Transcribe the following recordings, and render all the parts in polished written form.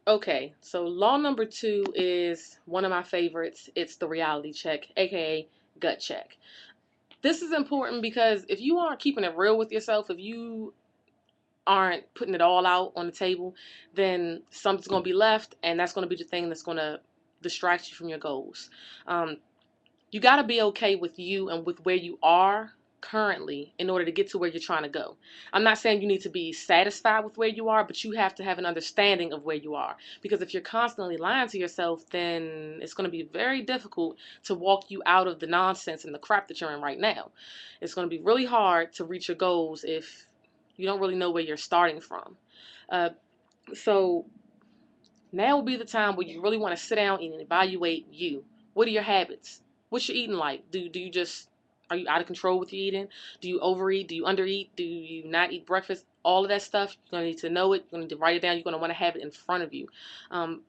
Okay, so law number two is one of my favorites. It's the reality check, aka gut check. This is important because if you aren't keeping it real with yourself, if you aren't putting it all out on the table, then something's going to be left, and that's going to be the thing that's going to distract you from your goals. Um, you got to be okay with you and with where you are currently in order to get to where you're trying to go. I'm not saying you need to be satisfied with where you are, but you have to have an understanding of where you are. Because if you're constantly lying to yourself, then it's going to be very difficult to walk you out of the nonsense and the crap that you're in right now. It's going to be really hard to reach your goals if you don't really know where you're starting from. Uh, so now will be the time where you really want to sit down and evaluate you. What are your habits? What's your eating like? Do you just are you out of control with your eating? Do you overeat? Do you undereat? Do you not eat breakfast? All of that stuff, you're gonna need to know it. You're gonna need to write it down. You're gonna want to have it in front of you. Um,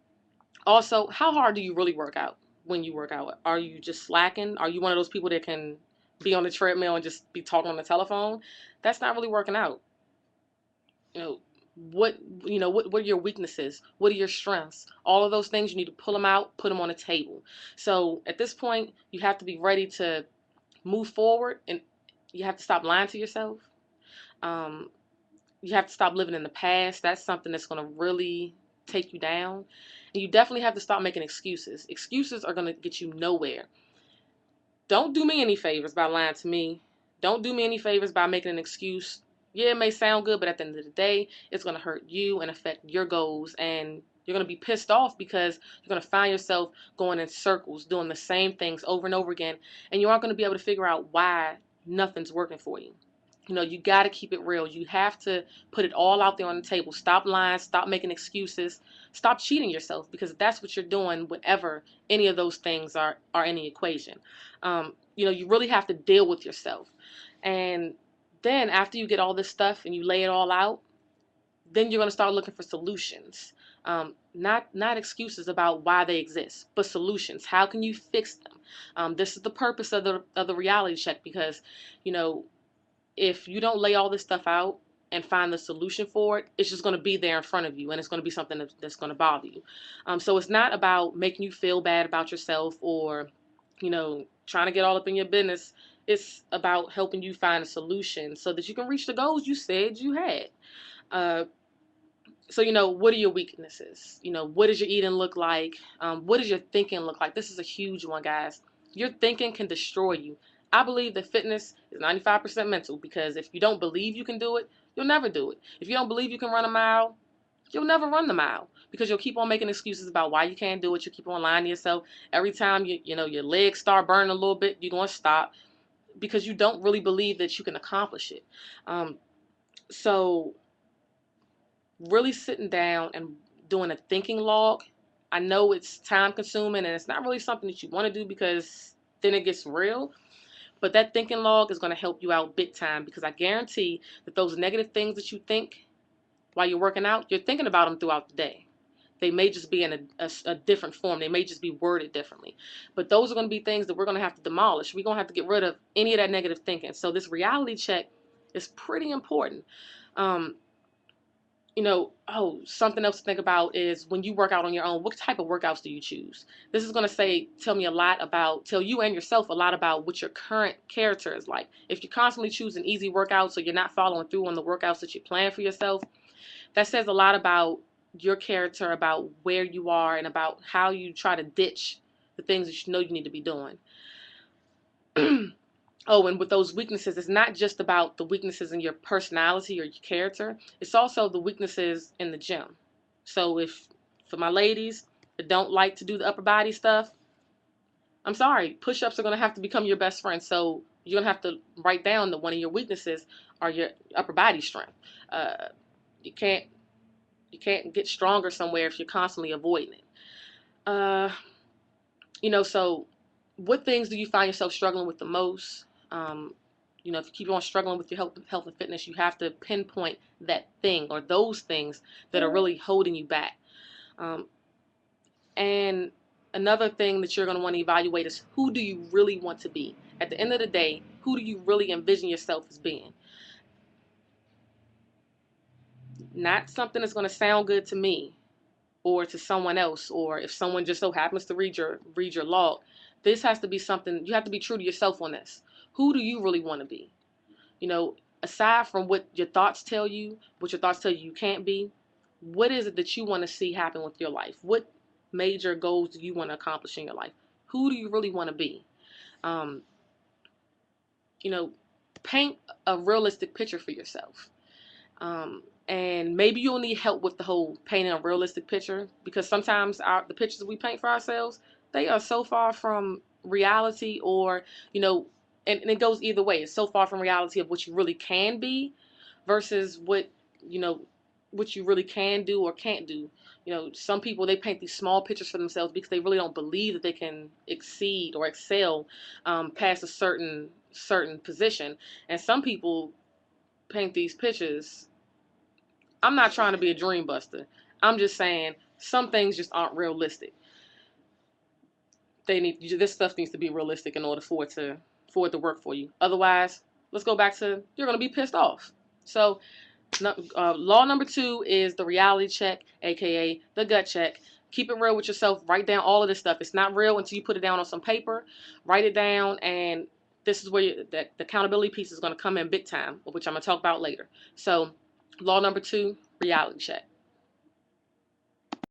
Also, how hard do you really work out when you work out? Are you just slacking? Are you one of those people that can be on the treadmill and just be talking on the telephone? That's not really working out. You know, what what are your weaknesses? What are your strengths? All of those things, you need to pull them out, put them on the table. So at this point, you have to be ready to move forward, and you have to stop lying to yourself. um, you have to stop living in the past. That's something that's going to really take you down. And you definitely have to stop making excuses are going to get you nowhere. Don't do me any favors by lying to me. Don't do me any favors by making an excuse. Yeah, it may sound good, but at the end of the day, it's going to hurt you and affect your goals. And you're going to be pissed off because you're going to find yourself going in circles, doing the same things over and over again. And you aren't going to be able to figure out why nothing's working for you. You got to keep it real. You have to put it all out there on the table. Stop lying. Stop making excuses. Stop cheating yourself, because that's what you're doing whenever any of those things are in the equation. You really have to deal with yourself. And then after you get all this stuff and you lay it all out, then you're going to start looking for solutions. Not excuses about why they exist, but solutions. How can you fix them? This is the purpose of the reality check, because you know if you don't lay all this stuff out and find the solution for it, it's just going to be there in front of you, and it's going to be something that's going to bother you. So it's not about making you feel bad about yourself, or trying to get all up in your business. It's about helping you find a solution so that you can reach the goals you said you had. Uh, so what are your weaknesses? What does your eating look like? What does your thinking look like? This is a huge one, guys. Your thinking can destroy you. I believe that fitness is 95% mental, because if you don't believe you can do it, you'll never do it. If you don't believe you can run a mile, you'll never run the mile, because you'll keep on making excuses about why you can't do it. You keep on lying to yourself. Every time your legs start burning a little bit, you're going to stop, because you don't really believe that you can accomplish it. So really sitting down and doing a thinking log. I know it's time consuming and it's not really something that you want to do, because then it gets real. But that thinking log is going to help you out big time, because I guarantee that those negative things that you think while you're working out, you're thinking about them throughout the day. They may just be in a different form. They may just be worded differently. But those are going to be things that we're going to have to demolish. We're going to have to get rid of any of that negative thinking. So this reality check is pretty important. Um, something else to think about is when you work out on your own, what type of workouts do you choose? This is going to tell you and yourself a lot about what your current character is like. If you're constantly choosing easy workouts, so you're not following through on the workouts that you plan for yourself, that says a lot about your character, about where you are, and about how you try to ditch the things that you know you need to be doing. Oh, and with those weaknesses, it's not just about the weaknesses in your personality or your character. It's also the weaknesses in the gym. So if, for my ladies that don't like to do the upper body stuff, I'm sorry, push-ups are going to have to become your best friend. So you're going to have to write down that one of your weaknesses are your upper body strength. Uh, you can't get stronger somewhere if you're constantly avoiding it. Uh, so what things do you find yourself struggling with the most? If you keep on struggling with your health and fitness, you have to pinpoint that thing or those things that are really holding you back. Um, and another thing that you're going to want to evaluate is, who do you really want to be? At the end of the day, who do you really envision yourself as being? Not something that's going to sound good to me. or to someone else, or if someone just so happens to read your log, this has to be something you have to be true to yourself on this. Who do you really want to be? You know, aside from what your thoughts tell you, what your thoughts tell you can't be, what is it that you want to see happen with your life? What major goals do you want to accomplish in your life? Who do you really want to be? Um, you know, paint a realistic picture for yourself. And maybe you'll need help with the whole painting a realistic picture, because sometimes the pictures we paint for ourselves, they are so far from reality, or, you know, and it goes either way. It's so far from reality of what you really can be versus what, you know, what you really can do or can't do. You know, some people, they paint these small pictures for themselves because they really don't believe that they can exceed or excel past a certain position. And some people paint these pictures. I'm not trying to be a dream buster. I'm just saying some things just aren't realistic. This stuff needs to be realistic in order for it to work for you. Otherwise, let's go back to you're gonna be pissed off. So, law number 2 is the reality check, aka the gut check. Keep it real with yourself. Write down all of this stuff. It's not real until you put it down on some paper. Write it down, and this is where the accountability piece is going to come in big time, which I'm going to talk about later. So, law number 2, reality check.